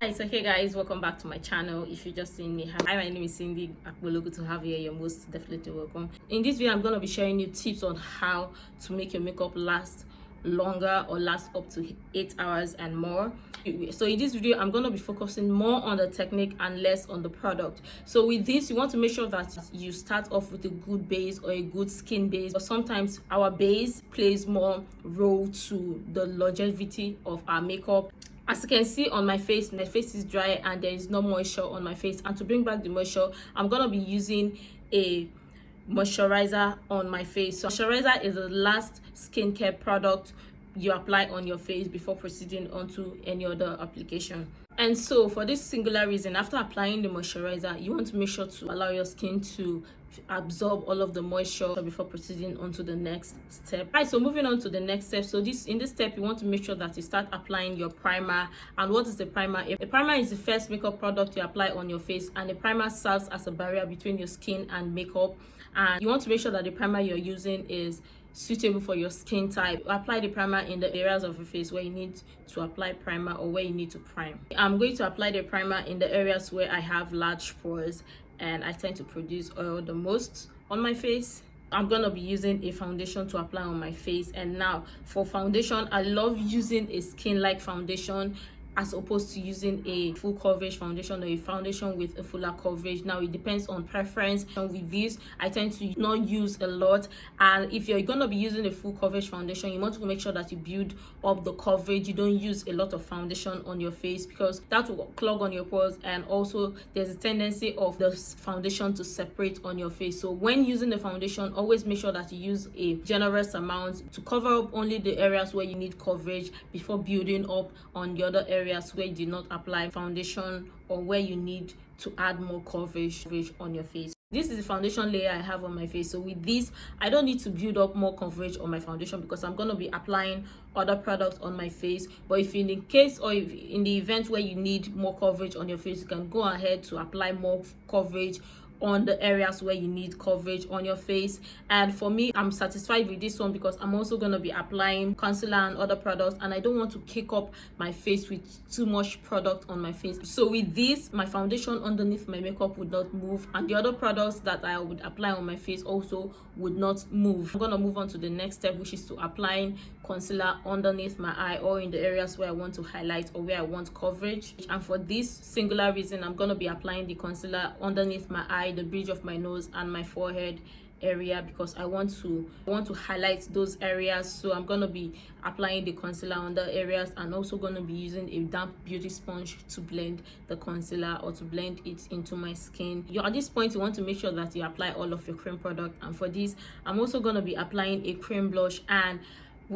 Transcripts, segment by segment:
It's okay guys, welcome back to my channel. If you just seen me, hi, my name is SINDYAKPOLO. Good to have you here. You're most definitely welcome. In this video I'm going to be sharing you tips on how to make your makeup last longer or last up to 8 hours and more. So in this video I'm going to be focusing more on the technique and less on the product. So with this, you want to make sure that you start off with a good base or a good skin base, but sometimes our base plays more role to the longevity of our makeup. As you can see on my face is dry and there is no moisture on my face, and to bring back the moisture I'm gonna be using a moisturizer on my face. So moisturizer is the last skincare product you apply on your face before proceeding onto any other application. And so for this singular reason, after applying the moisturizer, you want to make sure to allow your skin to absorb all of the moisture before proceeding on to the next step. Right, so moving on to the next step. So in this step you want to make sure that you start applying your primer. And what is the primer? A primer is the first makeup product you apply on your face, and the primer serves as a barrier between your skin and makeup. And you want to make sure that the primer you're using is suitable for your skin type. Apply the primer in the areas of your face where you need to apply primer or where you need to prime. I'm going to apply the primer in the areas where I have large pores and I tend to produce oil the most on my face. I'm gonna be using a foundation to apply on my face. And now for foundation, I love using a skin-like foundation as opposed to using a full coverage foundation or a foundation with a fuller coverage. Now it depends on preference. And with this, I tend to not use a lot. And if you're gonna be using a full coverage foundation, you want to make sure that you build up the coverage. You don't use a lot of foundation on your face because that will clog on your pores, and also there's a tendency of the foundation to separate on your face. So when using the foundation, always make sure that you use a generous amount to cover up only the areas where you need coverage before building up on the other areas where you did not apply foundation or where you need to add more coverage on your face. This is the foundation layer I have on my face. So with this, I don't need to build up more coverage on my foundation because I'm going to be applying other products on my face. But if in the case or if in the event where you need more coverage on your face, you can go ahead to apply more coverage on the areas where you need coverage on your face. And for me, I'm satisfied with this one because I'm also going to be applying concealer and other products, and I don't want to cake up my face with too much product on my face. So with this, my foundation underneath my makeup would not move, and the other products that I would apply on my face also would not move. I'm going to move on to the next step, which is to applying concealer underneath my eye or in the areas where I want to highlight or where I want coverage. And for this singular reason, I'm going to be applying the concealer underneath my eye, the bridge of my nose and my forehead area, because I want to highlight those areas. So I'm going to be applying the concealer on the areas, and also going to be using a damp beauty sponge to blend the concealer or to blend it into my skin. At this point, you want to make sure that you apply all of your cream product. And for this, I'm also going to be applying a cream blush. And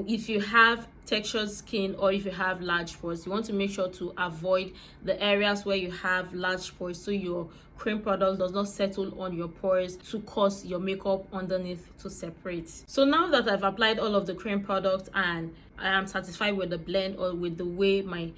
if you have textured skin or if you have large pores, you want to make sure to avoid the areas where you have large pores, so your cream product does not settle on your pores to cause your makeup underneath to separate. So now that I've applied all of the cream products and I am satisfied with the blend or with the way my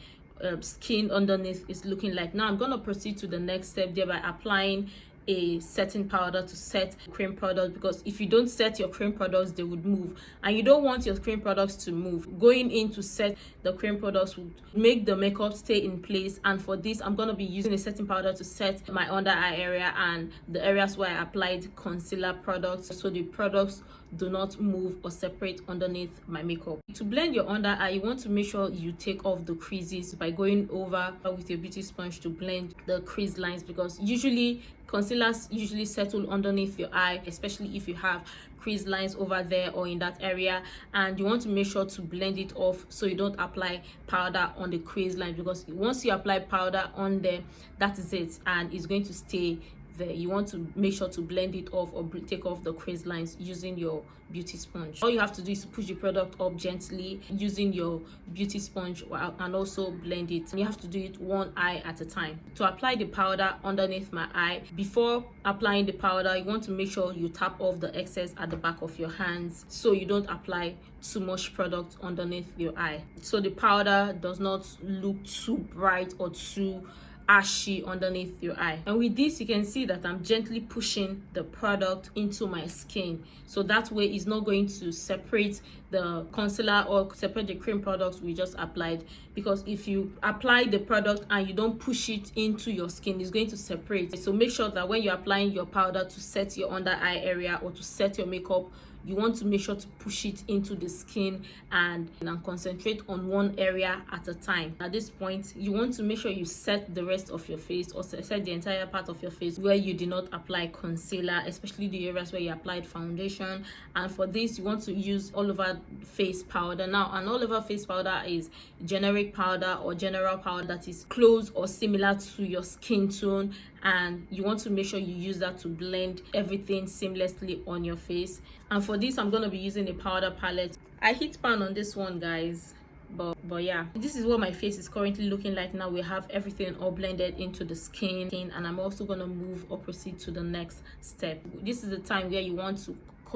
skin underneath is looking like, now I'm going to proceed to the next step, thereby applying a setting powder to set cream products, because if you don't set your cream products, they would move, and you don't want your cream products to move. Going in to set the cream products would make the makeup stay in place. And for this, I'm going to be using a setting powder to set my under eye area and the areas where I applied concealer products, so the products do not move or separate underneath my makeup. To blend your under eye, you want to make sure you take off the creases by going over with your beauty sponge to blend the crease lines, because usually concealers usually settle underneath your eye, especially if you have crease lines over there or in that area, and you want to make sure to blend it off so you don't apply powder on the crease line, because once you apply powder on there, that is it, and it's going to stay there. You want to make sure to blend it off or take off the crease lines using your beauty sponge. All you have to do is to push the product up gently using your beauty sponge and also blend it. And you have to do it one eye at a time. To apply the powder underneath my eye, before applying the powder, you want to make sure you tap off the excess at the back of your hands so you don't apply too much product underneath your eye, so the powder does not look too bright or too ashy underneath your eye. And with this, you can see that I'm gently pushing the product into my skin, so that way it's not going to separate the concealer or separate the cream products we just applied. Because if you apply the product and you don't push it into your skin, it's going to separate. So make sure that when you're applying your powder to set your under eye area or to set your makeup, you want to make sure to push it into the skin and concentrate on one area at a time. At this point, you want to make sure you set the rest of your face, or set the entire part of your face where you did not apply concealer, especially the areas where you applied foundation. And for this, you want to use all over face powder. Now, an all over face powder is generic powder or general powder that is close or similar to your skin tone, and you want to make sure you use that to blend everything seamlessly on your face. And for this, I'm going to be using a powder palette. I hit pan on this one, guys, but yeah, this is what my face is currently looking like now. We have everything all blended into the skin, and I'm also going to move or proceed to the next step. This is the time where you want to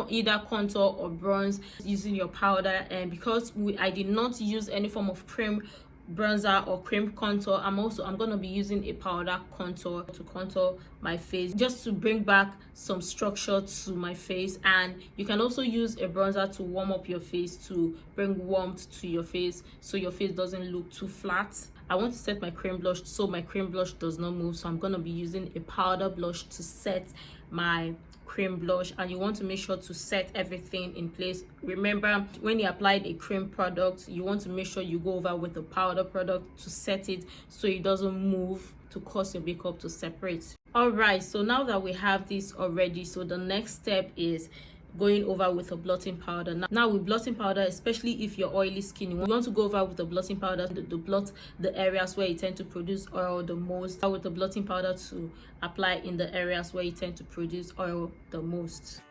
either contour or bronze using your powder. And because I did not use any form of cream bronzer or cream contour, I'm going to be using a powder contour to contour my face, just to bring back some structure to my face. And you can also use a bronzer to warm up your face, to bring warmth to your face, so your face doesn't look too flat. I want to set my cream blush so my cream blush does not move, so I'm going to be using a powder blush to set my cream blush. And you want to make sure to set everything in place. Remember, when you applied a cream product, you want to make sure you go over with a powder product to set it so it doesn't move, to cause your makeup to separate. All right, so now that we have this already, so the next step is going over with a blotting powder. Now with blotting powder, especially if you're oily skin, you want to go over with the blotting powder to blot the areas where you tend to produce oil the most. With the blotting powder to apply in the areas where you tend to produce oil the most.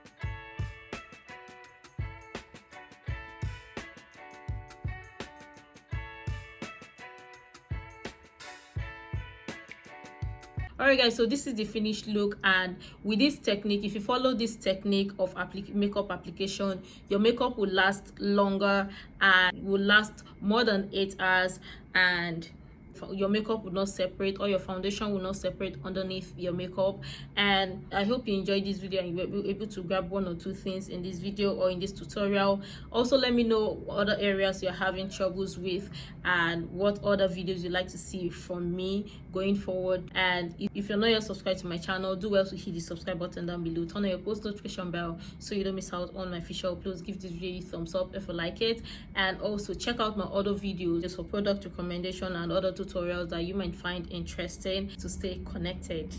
Alright guys, so this is the finished look, and with this technique, if you follow this technique of makeup application, your makeup will last longer and will last more than 8 hours, and your makeup will not separate, or your foundation will not separate underneath your makeup. And I hope you enjoyed this video and you were able to grab one or two things in this video or in this tutorial. Also, let me know other areas you're having troubles with and what other videos you'd like to see from me going forward. And if you're not yet subscribed to my channel, do well to hit the subscribe button down below, turn on your post notification bell so you don't miss out on my future uploads. Give this video a thumbs up if you like it, and also check out my other videos for product recommendation and other tutorials that you might find interesting to stay connected.